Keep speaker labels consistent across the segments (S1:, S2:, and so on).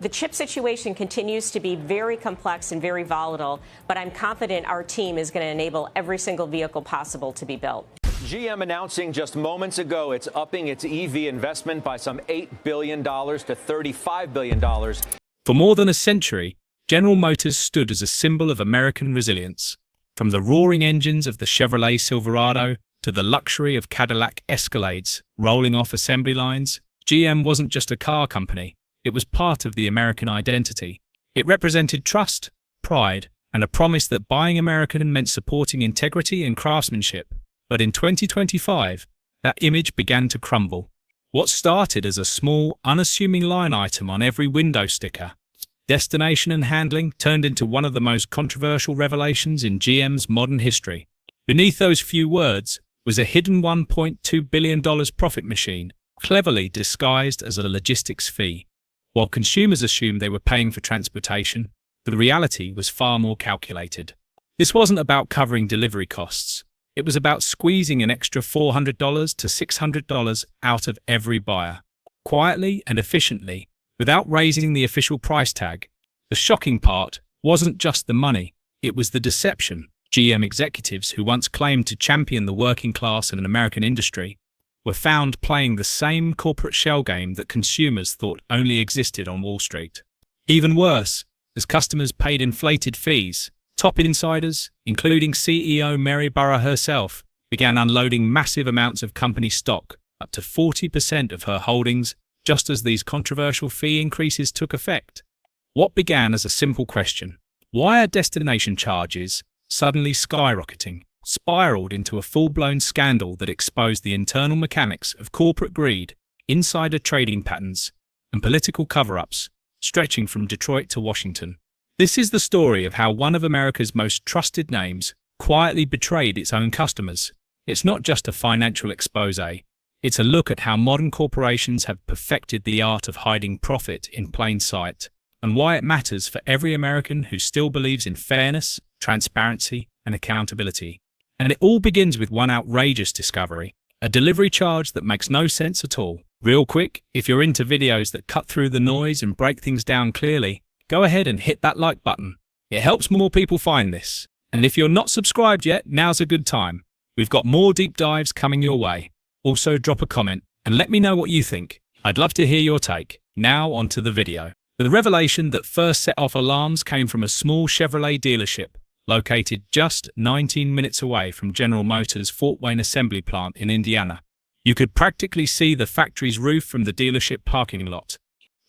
S1: The chip situation continues to be very complex and very volatile, but I'm confident our team is going to enable every single vehicle possible to be built.
S2: GM announcing just moments ago it's upping its EV investment by some $8 billion to $35 billion.
S3: For more than a century, General Motors stood as a symbol of American resilience. From the roaring engines of the Chevrolet Silverado to the luxury of Cadillac Escalades rolling off assembly lines, GM wasn't just a car company. It was part of the American identity. It represented trust, pride, and a promise that buying American meant supporting integrity and craftsmanship. But in 2025, that image began to crumble. What started as a small, unassuming line item on every window sticker, destination and handling, turned into one of the most controversial revelations in GM's modern history. Beneath those few words was a hidden $1.2 billion profit machine, cleverly disguised as a logistics fee. While consumers assumed they were paying for transportation, the reality was far more calculated. This wasn't about covering delivery costs. It was about squeezing an extra $400 to $600 out of every buyer, quietly and efficiently, without raising the official price tag. The shocking part wasn't just the money, it was the deception. GM executives who once claimed to champion the working class in an American industry were found playing the same corporate shell game that consumers thought only existed on Wall Street. Even worse, as customers paid inflated fees, top insiders, including CEO Mary Barra herself, began unloading massive amounts of company stock, up to 40% of her holdings, just as these controversial fee increases took effect. What began as a simple question, why are destination charges suddenly skyrocketing, spiraled into a full-blown scandal that exposed the internal mechanics of corporate greed, insider trading patterns, and political cover-ups, stretching from Detroit to Washington. This is the story of how one of America's most trusted names quietly betrayed its own customers. It's not just a financial expose, it's a look at how modern corporations have perfected the art of hiding profit in plain sight, and why it matters for every American who still believes in fairness, transparency, and accountability. And it all begins with one outrageous discovery, a delivery charge that makes no sense at all. Real quick, if you're into videos that cut through the noise and break things down clearly, go ahead and hit that like button. It helps more people find this. And if you're not subscribed yet, now's a good time. We've got more deep dives coming your way. Also drop a comment and let me know what you think. I'd love to hear your take. Now onto the video. The revelation that first set off alarms came from a small Chevrolet dealership located just 19 minutes away from General Motors' Fort Wayne assembly plant in Indiana. You could practically see the factory's roof from the dealership parking lot.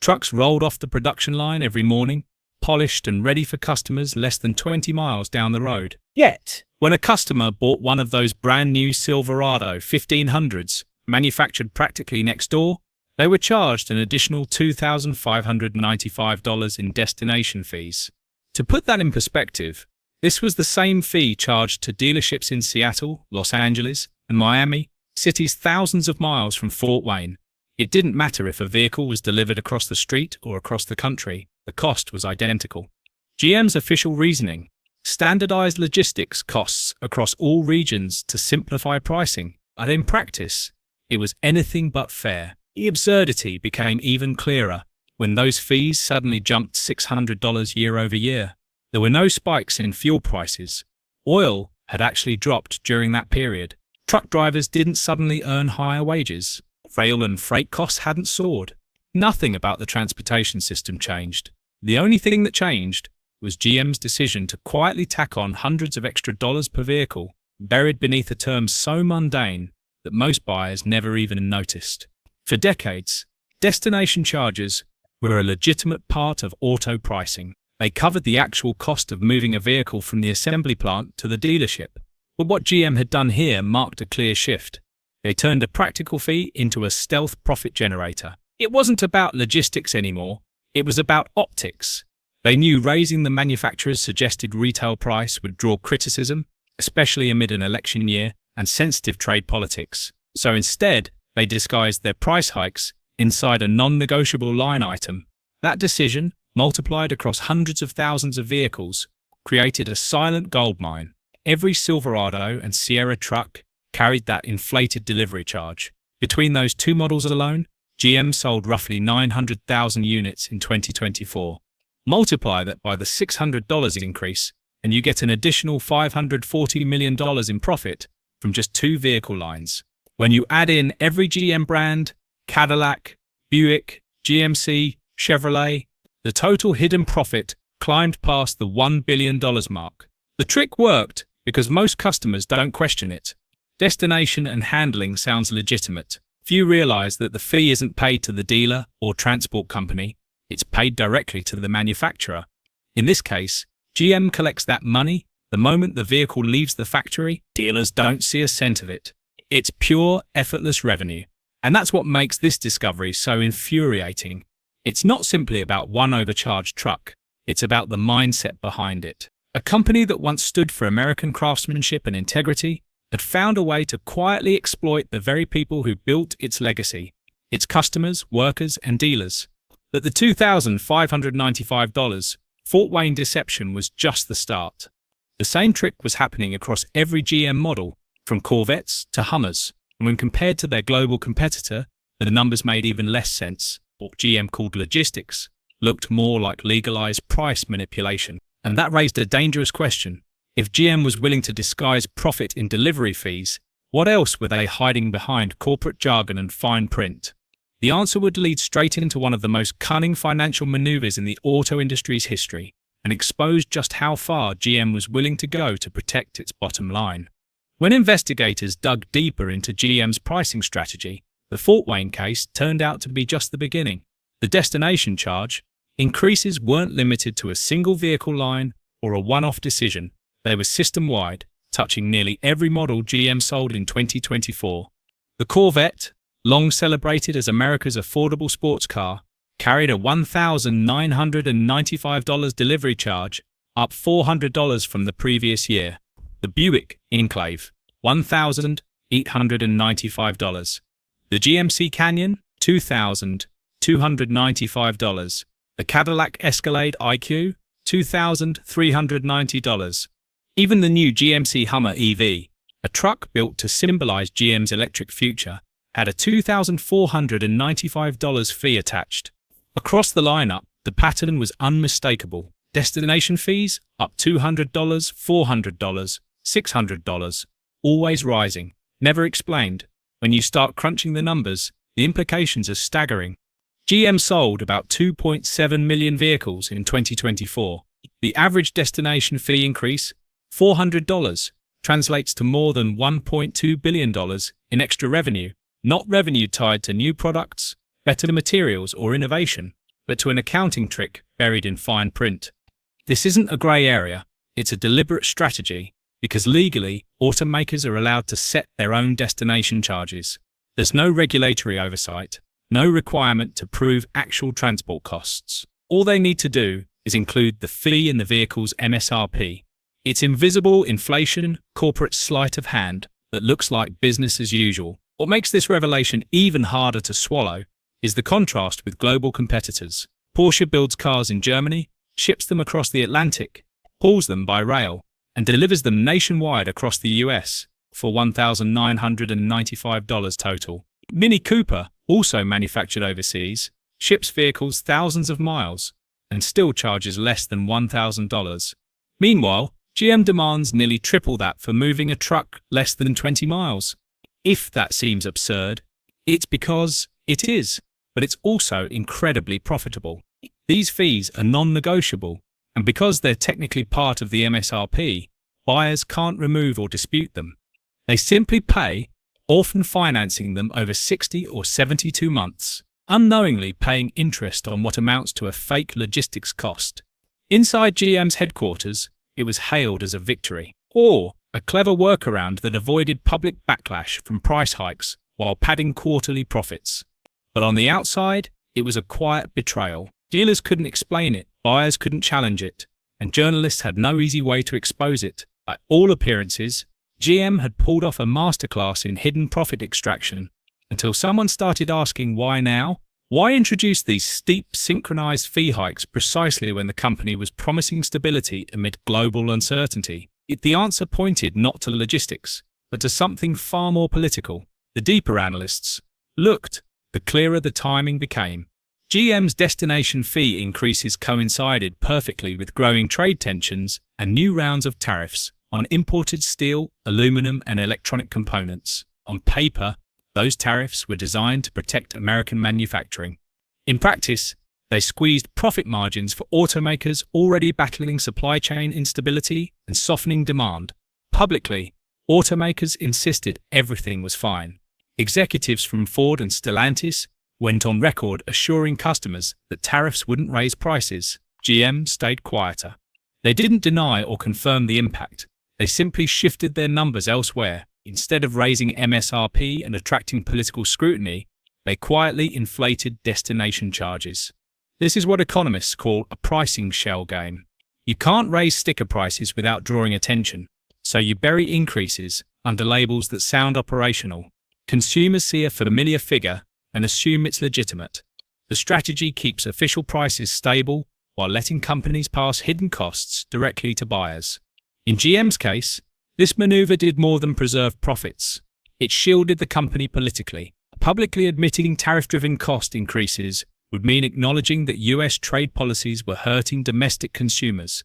S3: Trucks rolled off the production line every morning, polished and ready for customers less than 20 miles down the road. Yet, when a customer bought one of those brand new Silverado 1500s, manufactured practically next door, they were charged an additional $2,595 in destination fees. To put that in perspective, this was the same fee charged to dealerships in Seattle, Los Angeles, and Miami, cities thousands of miles from Fort Wayne. It didn't matter if a vehicle was delivered across the street or across the country, the cost was identical. GM's official reasoning: standardized logistics costs across all regions to simplify pricing. And in practice, it was anything but fair. The absurdity became even clearer when those fees suddenly jumped $600 year over year. There were no spikes in fuel prices. Oil had actually dropped during that period. Truck drivers didn't suddenly earn higher wages. Rail and freight costs hadn't soared. Nothing about the transportation system changed. The only thing that changed was GM's decision to quietly tack on hundreds of extra dollars per vehicle, buried beneath a term so mundane that most buyers never even noticed. For decades, destination charges were a legitimate part of auto pricing. They covered the actual cost of moving a vehicle from the assembly plant to the dealership. But what GM had done here marked a clear shift. They turned a practical fee into a stealth profit generator. It wasn't about logistics anymore, it was about optics. They knew raising the manufacturer's suggested retail price would draw criticism, especially amid an election year and sensitive trade politics. So instead, they disguised their price hikes inside a non-negotiable line item. That decision, multiplied across hundreds of thousands of vehicles, created a silent goldmine. Every Silverado and Sierra truck carried that inflated delivery charge. Between those two models alone, GM sold roughly 900,000 units in 2024. Multiply that by the $600 increase, and you get an additional $540 million in profit from just 2 vehicle lines. When you add in every GM brand, Cadillac, Buick, GMC, Chevrolet, the total hidden profit climbed past the $1 billion mark. The trick worked because most customers don't question it. Destination and handling sounds legitimate. Few realize that the fee isn't paid to the dealer or transport company, it's paid directly to the manufacturer. In this case, GM collects that money the moment the vehicle leaves the factory. Dealers don't see a cent of it. It's pure, effortless revenue. And that's what makes this discovery so infuriating. It's not simply about one overcharged truck. It's about the mindset behind it. A company that once stood for American craftsmanship and integrity had found a way to quietly exploit the very people who built its legacy, its customers, workers, and dealers. But the $2,595 Fort Wayne deception was just the start. The same trick was happening across every GM model, from Corvettes to Hummers, and when compared to their global competitor, the numbers made even less sense. What GM called logistics looked more like legalized price manipulation. And that raised a dangerous question. If GM was willing to disguise profit in delivery fees, what else were they hiding behind corporate jargon and fine print? The answer would lead straight into one of the most cunning financial maneuvers in the auto industry's history, and expose just how far GM was willing to go to protect its bottom line. When investigators dug deeper into GM's pricing strategy, the Fort Wayne case turned out to be just the beginning. The destination charge increases weren't limited to a single vehicle line or a one-off decision. They were system-wide, touching nearly every model GM sold in 2024. The Corvette, long celebrated as America's affordable sports car, carried a $1,995 delivery charge, up $400 from the previous year. The Buick Enclave, $1,895. The GMC Canyon, $2,295. The Cadillac Escalade IQ, $2,390. Even the new GMC Hummer EV, a truck built to symbolize GM's electric future, had a $2,495 fee attached. Across the lineup, the pattern was unmistakable. Destination fees up $200, $400, $600, always rising, never explained. When you start crunching the numbers, the implications are staggering. GM sold about 2.7 million vehicles in 2024. The average destination fee increase, $400, translates to more than $1.2 billion in extra revenue, not revenue tied to new products, better materials, or innovation, but to an accounting trick buried in fine print. This isn't a grey area, it's a deliberate strategy, because legally, automakers are allowed to set their own destination charges. There's no regulatory oversight, no requirement to prove actual transport costs. All they need to do is include the fee in the vehicle's MSRP. It's invisible inflation, corporate sleight of hand that looks like business as usual. What makes this revelation even harder to swallow is the contrast with global competitors. Porsche builds cars in Germany, ships them across the Atlantic, hauls them by rail, and delivers them nationwide across the US for $1,995 total. Mini Cooper, also manufactured overseas, ships vehicles thousands of miles and still charges less than $1,000. Meanwhile, GM demands nearly triple that for moving a truck less than 20 miles. If that seems absurd, it's because it is, but it's also incredibly profitable. These fees are non-negotiable, and because they're technically part of the MSRP, buyers can't remove or dispute them. They simply pay, often financing them over 60 or 72 months, unknowingly paying interest on what amounts to a fake logistics cost. Inside GM's headquarters, it was hailed as a victory, or a clever workaround that avoided public backlash from price hikes while padding quarterly profits. But on the outside, it was a quiet betrayal. Dealers couldn't explain it, buyers couldn't challenge it, and journalists had no easy way to expose it. By all appearances, GM had pulled off a masterclass in hidden profit extraction, until someone started asking why now? Why introduce these steep, synchronized fee hikes precisely when the company was promising stability amid global uncertainty? The answer pointed not to logistics, but to something far more political. The deeper analysts looked the clearer the timing became. GM's destination fee increases coincided perfectly with growing trade tensions and new rounds of tariffs on imported steel, aluminum, and electronic components. On paper, those tariffs were designed to protect American manufacturing. In practice, they squeezed profit margins for automakers already battling supply chain instability and softening demand. Publicly, automakers insisted everything was fine. Executives from Ford and Stellantis went on record assuring customers that tariffs wouldn't raise prices. GM stayed quieter. They didn't deny or confirm the impact. They simply shifted their numbers elsewhere. Instead of raising MSRP and attracting political scrutiny, they quietly inflated destination charges. This is what economists call a pricing shell game. You can't raise sticker prices without drawing attention, so you bury increases under labels that sound operational. Consumers see a familiar figure and assume it's legitimate. The strategy keeps official prices stable while letting companies pass hidden costs directly to buyers. In GM's case, this maneuver did more than preserve profits. It shielded the company politically. Publicly admitting tariff-driven cost increases would mean acknowledging that US trade policies were hurting domestic consumers.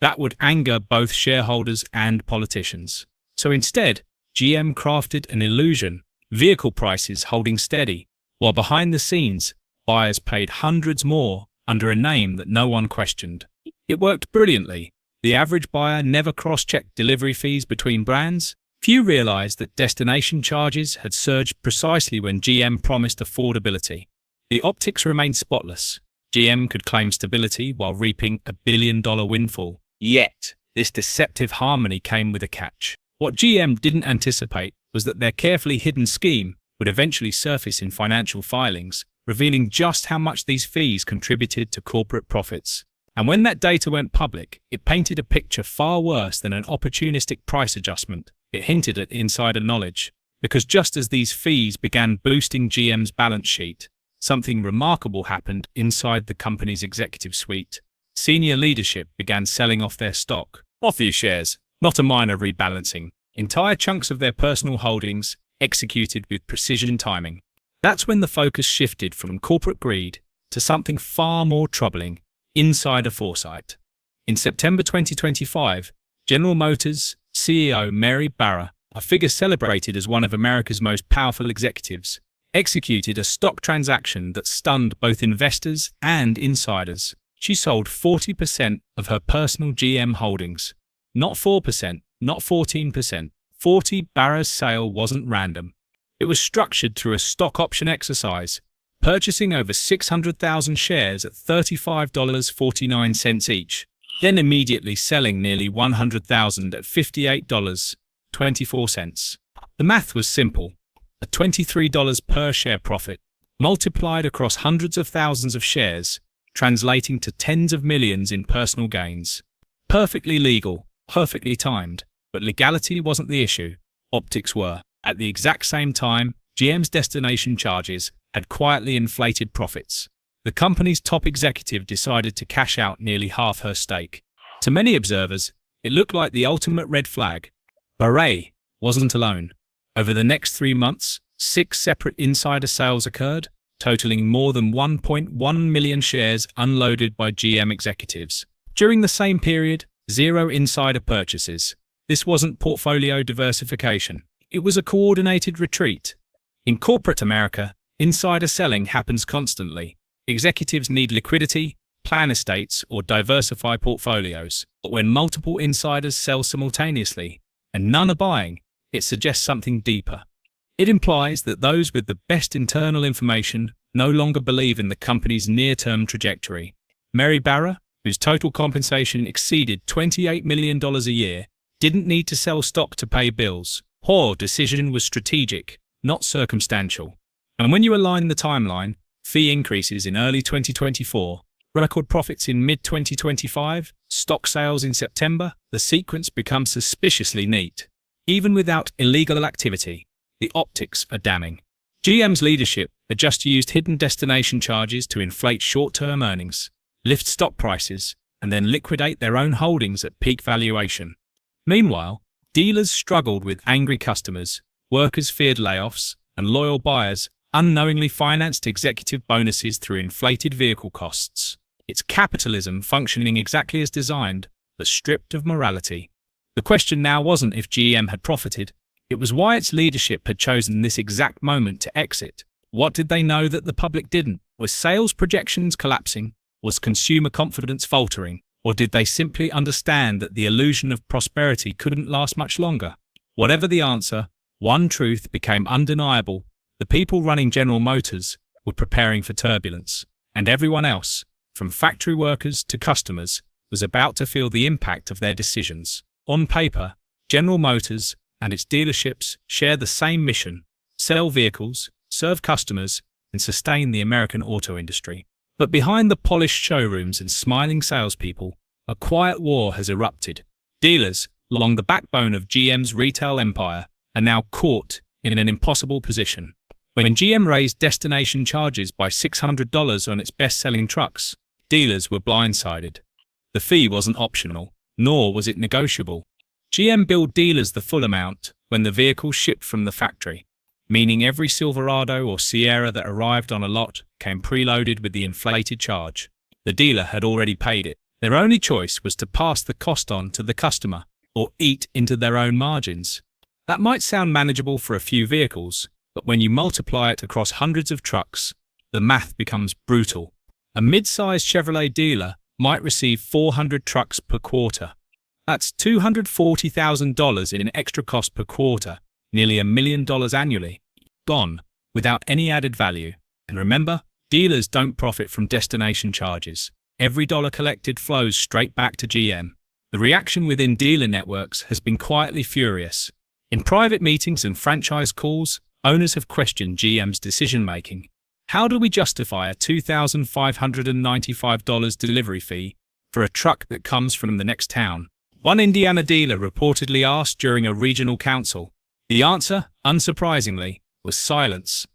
S3: That would anger both shareholders and politicians. So instead, GM crafted an illusion, vehicle prices holding steady, while behind the scenes, buyers paid hundreds more under a name that no one questioned. It worked brilliantly. The average buyer never cross-checked delivery fees between brands. Few realized that destination charges had surged precisely when GM promised affordability. The optics remained spotless. GM could claim stability while reaping a billion-dollar windfall. Yet, this deceptive harmony came with a catch. What GM didn't anticipate was that their carefully hidden scheme would eventually surface in financial filings, revealing just how much these fees contributed to corporate profits. And when that data went public, it painted a picture far worse than an opportunistic price adjustment. It hinted at insider knowledge, because just as these fees began boosting GM's balance sheet, something remarkable happened inside the company's executive suite. Senior leadership began selling off their stock. Off your shares, not a minor rebalancing. Entire chunks of their personal holdings executed with precision timing. That's when the focus shifted from corporate greed to something far more troubling: insider foresight. In September 2025, General Motors CEO Mary Barra, a figure celebrated as one of America's most powerful executives, executed a stock transaction that stunned both investors and insiders. She sold 40% of her personal GM holdings. Not 4%, not 14%. 40. Barra's sale wasn't random. It was structured through a stock option exercise, purchasing over 600,000 shares at $35.49 each, then immediately selling nearly 100,000 at $58.24. The math was simple: a $23 per share profit, multiplied across hundreds of thousands of shares, translating to tens of millions in personal gains. Perfectly legal, perfectly timed, but legality wasn't the issue. Optics were. At the exact same time, GM's destination charges had quietly inflated profits. The company's top executive decided to cash out nearly half her stake. To many observers, it looked like the ultimate red flag. Barra wasn't alone. Over the next 3 months, 6 separate insider sales occurred, totaling more than 1.1 million shares unloaded by GM executives. During the same period, 0 insider purchases. This wasn't portfolio diversification. It was a coordinated retreat. In corporate America, insider selling happens constantly. Executives need liquidity, plan estates, or diversify portfolios. But when multiple insiders sell simultaneously, and none are buying, it suggests something deeper. It implies that those with the best internal information no longer believe in the company's near-term trajectory. Mary Barra, whose total compensation exceeded $28 million a year, didn't need to sell stock to pay bills. Her decision was strategic, not circumstantial. And when you align the timeline, fee increases in early 2024, record profits in mid-2025, stock sales in September, the sequence becomes suspiciously neat. Even without illegal activity, the optics are damning. GM's leadership had just used hidden destination charges to inflate short-term earnings, lift stock prices, and then liquidate their own holdings at peak valuation. Meanwhile, dealers struggled with angry customers, workers feared layoffs, and loyal buyers unknowingly financed executive bonuses through inflated vehicle costs. It's capitalism functioning exactly as designed, but stripped of morality. The question now wasn't if GM had profited, it was why its leadership had chosen this exact moment to exit. What did they know that the public didn't? Was sales projections collapsing? Was consumer confidence faltering? Or did they simply understand that the illusion of prosperity couldn't last much longer? Whatever the answer, one truth became undeniable. The people running General Motors were preparing for turbulence, and everyone else, from factory workers to customers, was about to feel the impact of their decisions. On paper, General Motors and its dealerships share the same mission: sell vehicles, serve customers, and sustain the American auto industry. But behind the polished showrooms and smiling salespeople, a quiet war has erupted. Dealers, along the backbone of GM's retail empire, are now caught in an impossible position. When GM raised destination charges by $600 on its best-selling trucks, dealers were blindsided. The fee wasn't optional, nor was it negotiable. GM billed dealers the full amount when the vehicle shipped from the factory, meaning every Silverado or Sierra that arrived on a lot came preloaded with the inflated charge. The dealer had already paid it. Their only choice was to pass the cost on to the customer or eat into their own margins. That might sound manageable for a few vehicles, but when you multiply it across hundreds of trucks, the math becomes brutal. A mid-sized Chevrolet dealer might receive 400 trucks per quarter. That's $240,000 in extra cost per quarter, nearly $1 million annually, gone, without any added value. And remember, dealers don't profit from destination charges. Every dollar collected flows straight back to GM. The reaction within dealer networks has been quietly furious. In private meetings and franchise calls, owners have questioned GM's decision-making. How do we justify a $2,595 delivery fee for a truck that comes from the next town? One Indiana dealer reportedly asked during a regional council. The answer, unsurprisingly, was silence.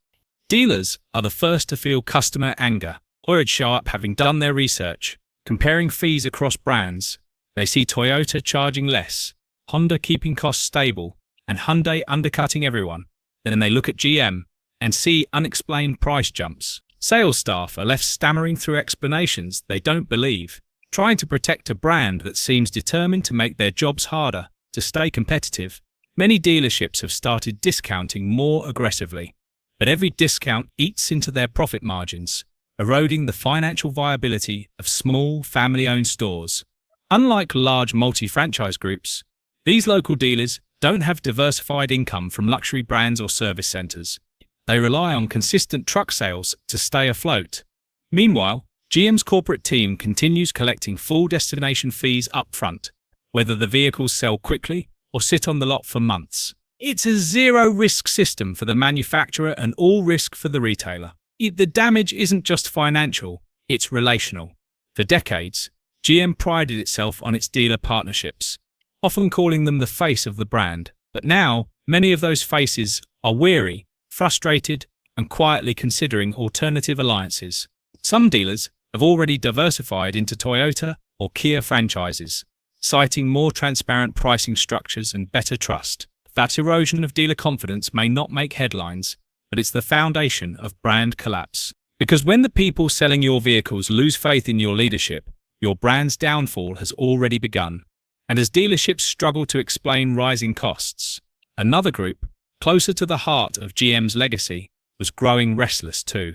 S3: Dealers are the first to feel customer anger, or it show up having done their research. Comparing fees across brands, they see Toyota charging less, Honda keeping costs stable, and Hyundai undercutting everyone. Then they look at GM and see unexplained price jumps. Sales staff are left stammering through explanations they don't believe, trying to protect a brand that seems determined to make their jobs harder to stay competitive. Many dealerships have started discounting more aggressively, but every discount eats into their profit margins, eroding the financial viability of small, family-owned stores. Unlike large multi-franchise groups, these local dealers don't have diversified income from luxury brands or service centers. They rely on consistent truck sales to stay afloat. Meanwhile, GM's corporate team continues collecting full destination fees up front, whether the vehicles sell quickly or sit on the lot for months. It's a zero-risk system for the manufacturer and all risk for the retailer. The damage isn't just financial, it's relational. For decades, GM prided itself on its dealer partnerships, often calling them the face of the brand. But now, many of those faces are weary, frustrated, and quietly considering alternative alliances. Some dealers have already diversified into Toyota or Kia franchises, citing more transparent pricing structures and better trust. That erosion of dealer confidence may not make headlines, but it's the foundation of brand collapse. Because when the people selling your vehicles lose faith in your leadership, your brand's downfall has already begun. And as dealerships struggle to explain rising costs, another group, closer to the heart of GM's legacy, was growing restless too.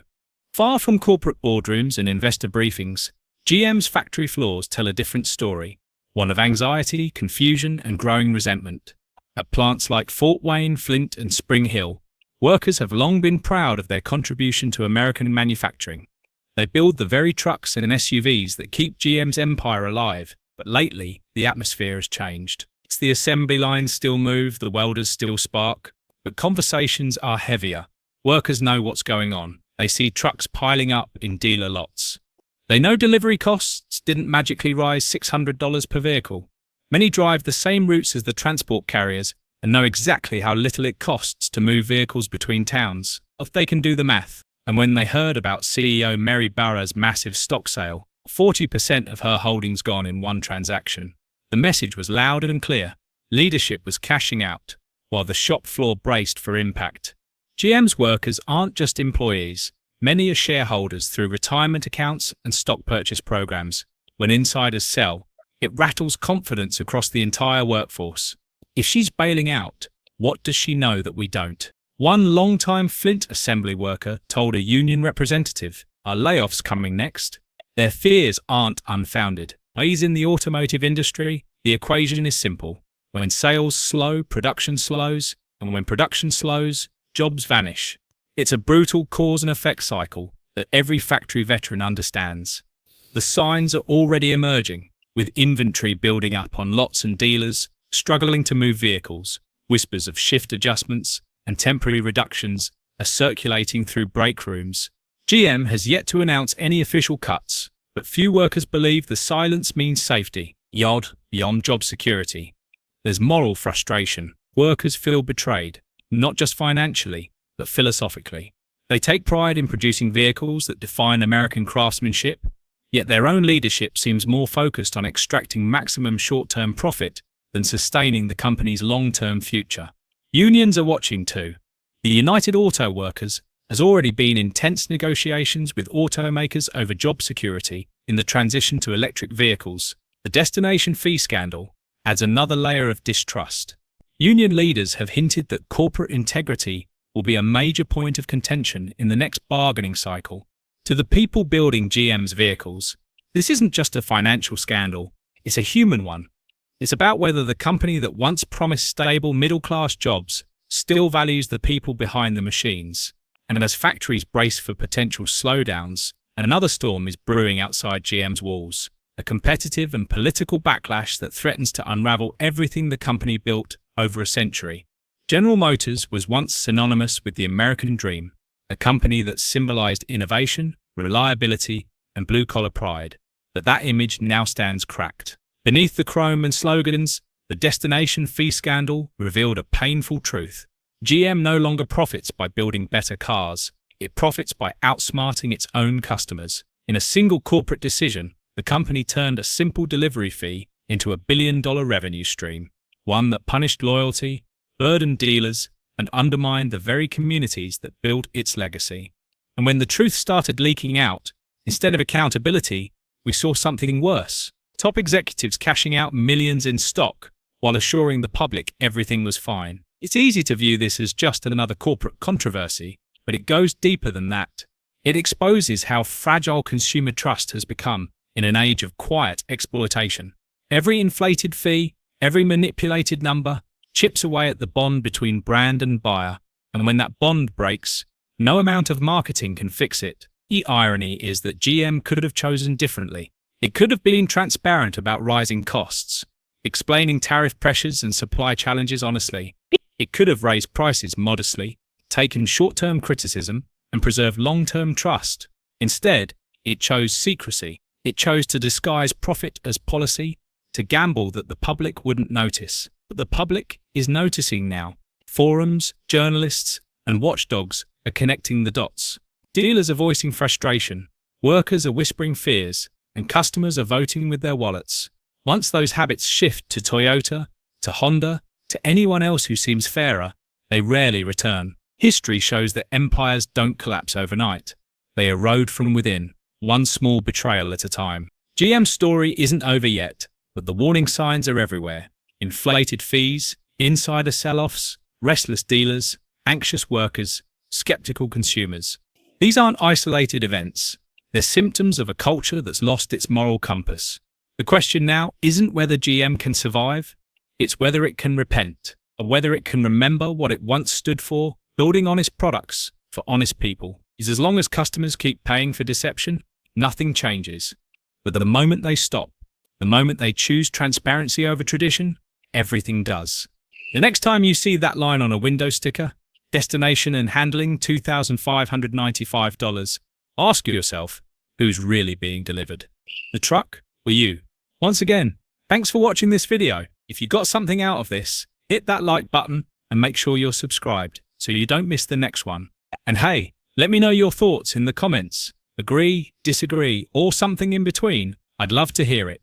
S3: Far from corporate boardrooms and investor briefings, GM's factory floors tell a different story, one of anxiety, confusion, and growing resentment. At plants like Fort Wayne, Flint, and Spring Hill, workers have long been proud of their contribution to American manufacturing. They build the very trucks and SUVs that keep GM's empire alive, but lately, the atmosphere has changed. It's the assembly lines still move, the welders still spark, but conversations are heavier. Workers know what's going on. They see trucks piling up in dealer lots. They know delivery costs didn't magically rise $600 per vehicle. Many drive the same routes as the transport carriers and know exactly how little it costs to move vehicles between towns, if they can do the math. And when they heard about CEO Mary Barra's massive stock sale, 40% of her holdings gone in one transaction, the message was loud and clear. Leadership was cashing out, while the shop floor braced for impact. GM's workers aren't just employees. Many are shareholders through retirement accounts and stock purchase programs. When insiders sell, it rattles confidence across the entire workforce. If she's bailing out, what does she know that we don't? One longtime Flint assembly worker told a union representative, "Are layoffs coming next?" Their fears aren't unfounded. As in the automotive industry, the equation is simple. When sales slow, production slows, and when production slows, jobs vanish. It's a brutal cause and effect cycle that every factory veteran understands. The signs are already emerging, with inventory building up on lots and dealers struggling to move vehicles. Whispers of shift adjustments and temporary reductions are circulating through break rooms. GM has yet to announce any official cuts, but few workers believe the silence means safety, beyond job security. There's moral frustration. Workers feel betrayed, not just financially, but philosophically. They take pride in producing vehicles that define American craftsmanship, yet their own leadership seems more focused on extracting maximum short-term profit than sustaining the company's long-term future. Unions are watching too. The United Auto Workers has already been in tense negotiations with automakers over job security in the transition to electric vehicles. The destination fee scandal adds another layer of distrust. Union leaders have hinted that corporate integrity will be a major point of contention in the next bargaining cycle. To the people building GM's vehicles, this isn't just a financial scandal, it's a human one. It's about whether the company that once promised stable middle-class jobs still values the people behind the machines. And as factories brace for potential slowdowns, another storm is brewing outside GM's walls, a competitive and political backlash that threatens to unravel everything the company built over a century. General Motors was once synonymous with the American dream, a company that symbolized innovation, reliability, and blue-collar pride. But that image now stands cracked. Beneath the chrome and slogans, the destination fee scandal revealed a painful truth. GM no longer profits by building better cars. It profits by outsmarting its own customers. In a single corporate decision, the company turned a simple delivery fee into a billion-dollar revenue stream, one that punished loyalty, burdened dealers, and undermined the very communities that built its legacy. And when the truth started leaking out, instead of accountability, we saw something worse. Top executives cashing out millions in stock while assuring the public everything was fine. It's easy to view this as just another corporate controversy, but it goes deeper than that. It exposes how fragile consumer trust has become in an age of quiet exploitation. Every inflated fee, every manipulated number, chips away at the bond between brand and buyer, and when that bond breaks, no amount of marketing can fix it. The irony is that GM could have chosen differently. It could have been transparent about rising costs, explaining tariff pressures and supply challenges honestly. It could have raised prices modestly, taken short-term criticism, and preserved long-term trust. Instead, it chose secrecy. It chose to disguise profit as policy, to gamble that the public wouldn't notice. But the public is noticing now. Forums, journalists, and watchdogs are connecting the dots. Dealers are voicing frustration, workers are whispering fears, and customers are voting with their wallets. Once those habits shift to Toyota, to Honda, to anyone else who seems fairer, they rarely return. History shows that empires don't collapse overnight. They erode from within, one small betrayal at a time. GM's story isn't over yet, but the warning signs are everywhere. Inflated fees, insider sell-offs, restless dealers, anxious workers, skeptical consumers. These aren't isolated events. They're symptoms of a culture that's lost its moral compass. The question now isn't whether GM can survive, it's whether it can repent, or whether it can remember what it once stood for, building honest products for honest people. Is as long as customers keep paying for deception, nothing changes. But the moment they stop, the moment they choose transparency over tradition, everything does. The next time you see that line on a window sticker, destination and handling $2,595, ask yourself, who's really being delivered? The truck or you? Once again, thanks for watching this video. If you got something out of this, hit that like button and make sure you're subscribed so you don't miss the next one. And hey, let me know your thoughts in the comments. Agree, disagree, or something in between. I'd love to hear it.